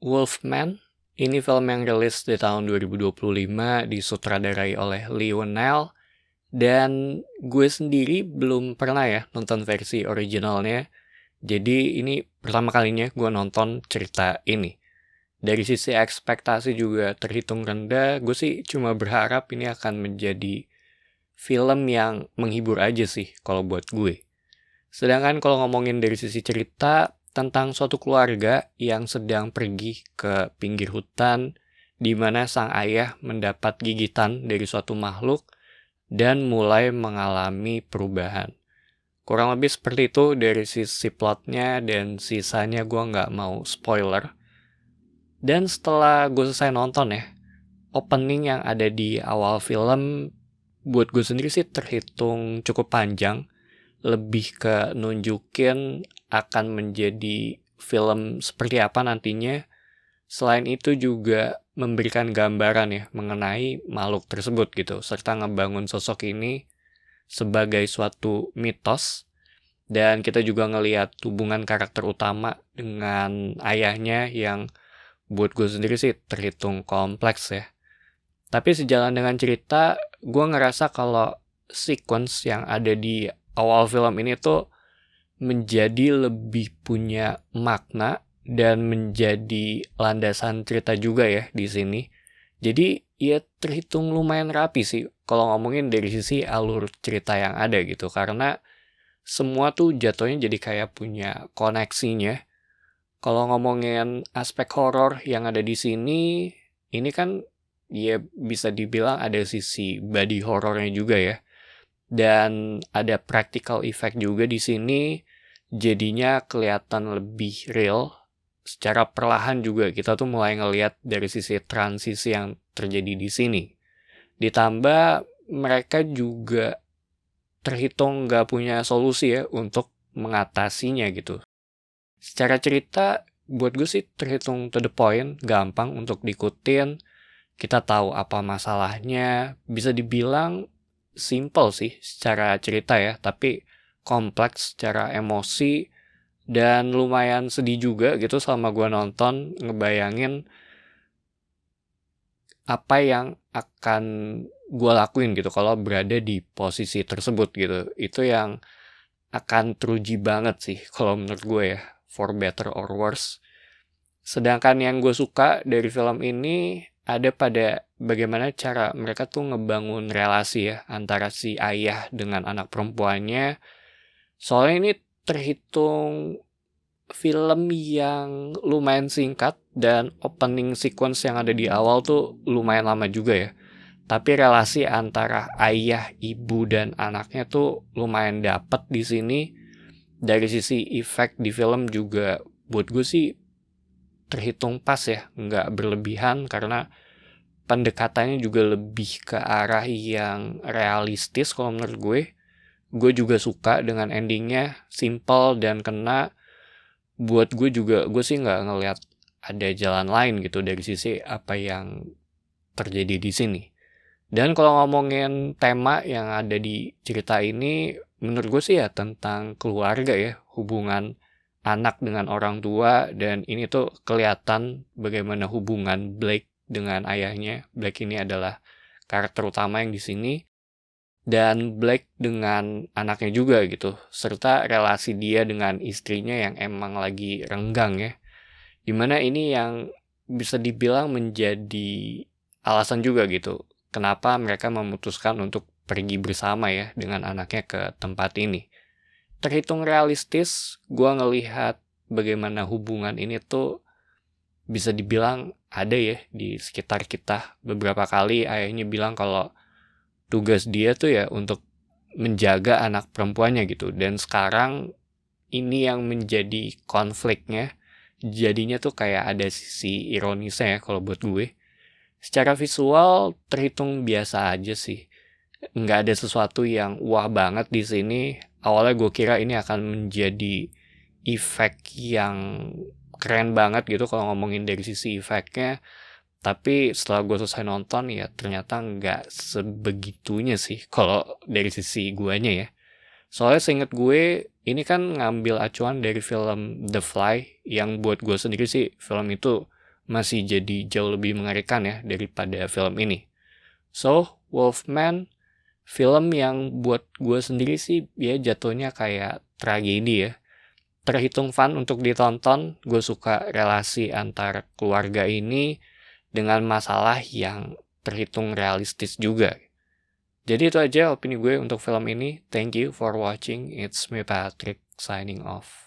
Wolfman. Ini film yang rilis di tahun 2025, disutradarai oleh Leigh Whannell. Dan gue sendiri belum pernah ya nonton versi originalnya. Jadi ini pertama kalinya gue nonton cerita ini. Dari sisi ekspektasi juga terhitung rendah. Gue sih cuma berharap ini akan menjadi film yang menghibur aja sih kalau buat gue. Sedangkan kalau ngomongin dari sisi cerita, tentang suatu keluarga yang sedang pergi ke pinggir hutan, di mana sang ayah mendapat gigitan dari suatu makhluk dan mulai mengalami perubahan. Kurang lebih seperti itu dari sisi plotnya, dan sisanya gue nggak mau spoiler. Dan setelah gue selesai nonton ya, opening yang ada di awal film, buat gue sendiri sih terhitung cukup panjang. Lebih ke nunjukin akan menjadi film seperti apa nantinya. Selain itu juga memberikan gambaran ya mengenai makhluk tersebut gitu, serta ngebangun sosok ini sebagai suatu mitos. Dan kita juga ngelihat hubungan karakter utama dengan ayahnya yang buat gue sendiri sih terhitung kompleks ya. Tapi sejalan dengan cerita, gue ngerasa kalau sequence yang ada di awal film ini tuh menjadi lebih punya makna dan menjadi landasan cerita juga ya di sini. Jadi ya terhitung lumayan rapi sih kalau ngomongin dari sisi alur cerita yang ada gitu, karena semua tuh jatuhnya jadi kayak punya koneksinya. Kalau ngomongin aspek horor yang ada di sini, ini kan ya bisa dibilang ada sisi body horornya juga ya. Dan ada practical effect juga di sini, jadinya kelihatan lebih real. Secara perlahan juga kita tuh mulai ngelihat dari sisi transisi yang terjadi di sini. Ditambah mereka juga terhitung nggak punya solusi ya untuk mengatasinya gitu. Secara cerita, buat gue sih terhitung to the point, gampang untuk diikutin. Kita tahu apa masalahnya, bisa dibilang simple sih secara cerita ya, tapi kompleks secara emosi, dan lumayan sedih juga gitu selama gue nonton, ngebayangin apa yang akan gue lakuin gitu kalau berada di posisi tersebut gitu. Itu yang akan teruji banget sih kalau menurut gue ya, for better or worse. Sedangkan yang gue suka dari film ini ada pada bagaimana cara mereka tuh ngebangun relasi ya antara si ayah dengan anak perempuannya. Soalnya ini terhitung film yang lumayan singkat, dan opening sequence yang ada di awal tuh lumayan lama juga ya. Tapi relasi antara ayah, ibu, dan anaknya tuh lumayan dapet di sini. Dari sisi efek di film juga buat gue sih terhitung pas ya, nggak berlebihan, karena pendekatannya juga lebih ke arah yang realistis kalau menurut gue. Gue juga suka dengan endingnya, simple dan kena. Buat gue juga, gue sih nggak ngelihat ada jalan lain gitu dari sisi apa yang terjadi di sini. Dan kalau ngomongin tema yang ada di cerita ini, menurut gue sih ya tentang keluarga ya, hubungan anak dengan orang tua, dan ini tuh kelihatan bagaimana hubungan Blake dengan ayahnya. Blake ini adalah karakter utama yang di sini, dan Blake dengan anaknya juga gitu, serta relasi dia dengan istrinya yang emang lagi renggang ya. Dimana ini yang bisa dibilang menjadi alasan juga gitu, kenapa mereka memutuskan untuk pergi bersama ya dengan anaknya ke tempat ini. Terhitung realistis, gue ngelihat bagaimana hubungan ini tuh bisa dibilang ada ya di sekitar kita. Beberapa kali ayahnya bilang kalau tugas dia tuh ya untuk menjaga anak perempuannya gitu. Dan sekarang ini yang menjadi konfliknya. Jadinya tuh kayak ada sisi ironisnya ya kalau buat gue. Secara visual terhitung biasa aja sih. Nggak ada sesuatu yang wah banget di sini. Awalnya gue kira ini akan menjadi efek yang keren banget gitu kalau ngomongin dari sisi efeknya. Tapi setelah gue selesai nonton ya ternyata nggak sebegitunya sih kalau dari sisi guanya ya. Soalnya seinget gue ini kan ngambil acuan dari film The Fly, yang buat gue sendiri sih film itu masih jadi jauh lebih mengerikan ya daripada film ini. So, Wolfman, film yang buat gue sendiri sih ya jatuhnya kayak tragedi ya. Terhitung fun untuk ditonton, gue suka relasi antar keluarga ini dengan masalah yang terhitung realistis juga. Jadi itu aja opini gue untuk film ini. Thank you for watching. It's me Patrick signing off.